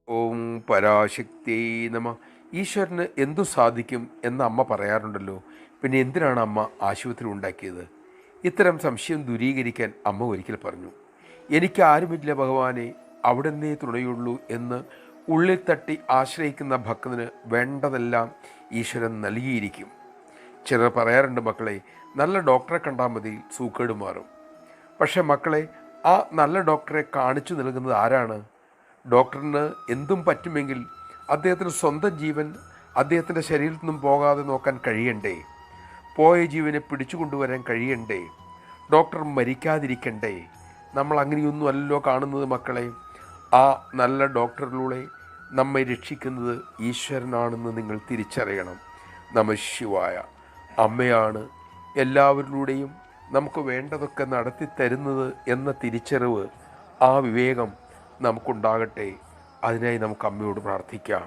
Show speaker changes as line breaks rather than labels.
ഓം പരാശക്തി നമ. ഈശ്വരന് എന്തു സാധിക്കും എന്ന് അമ്മ പറയാറുണ്ടല്ലോ. പിന്നെ എന്തിനാണ് അമ്മ ആശുപത്രി ഉണ്ടാക്കിയത്? ഇത്തരം സംശയം ദൂരീകരിക്കാൻ അമ്മ ഒരിക്കൽ പറഞ്ഞു, എനിക്ക് ആരുമില്ല ഭഗവാനെ, അവിടുന്നേ തുണയുള്ളൂ എന്ന് ഉള്ളിൽ തട്ടി ആശ്രയിക്കുന്ന ഭക്തന് വേണ്ടതെല്ലാം ഈശ്വരൻ നൽകിയിരിക്കും. ചിലർ പറയാറുണ്ട്, മക്കളെ, നല്ല ഡോക്ടറെ കണ്ടാൽ മതി, സൂക്കേട് മാറും. പക്ഷേ മക്കളെ, ആ നല്ല ഡോക്ടറെ കാണിച്ചു നൽകുന്നത് ആരാണ്? ഡോക്ടറിന് എന്തും പറ്റുമെങ്കിൽ അദ്ദേഹത്തിന് സ്വന്തം ജീവൻ അദ്ദേഹത്തിൻ്റെ ശരീരത്തിൽ നിന്നും പോകാതെ നോക്കാൻ കഴിയണ്ടേ? പോയ ജീവനെ പിടിച്ചു കൊണ്ടുവരാൻ കഴിയണ്ടേ? ഡോക്ടർ മരിക്കാതിരിക്കണ്ടേ? നമ്മൾ അങ്ങനെയൊന്നും അല്ലല്ലോ കാണുന്നത് മക്കളെ. ആ നല്ല ഡോക്ടറിലൂടെ നമ്മെ രക്ഷിക്കുന്നത് ഈശ്വരനാണെന്ന് നിങ്ങൾ തിരിച്ചറിയണം. നമഃ ശിവായ. അമ്മയാണ് എല്ലാവരിലൂടെയും നമുക്ക് വേണ്ടതൊക്കെ നടത്തി തരുന്നത് എന്ന തിരിച്ചറിവ്, ആ വിവേകം നമുക്കുണ്ടാകട്ടെ. അതിനായി നമുക്ക് അമ്മയോട് പ്രാർത്ഥിക്കാം.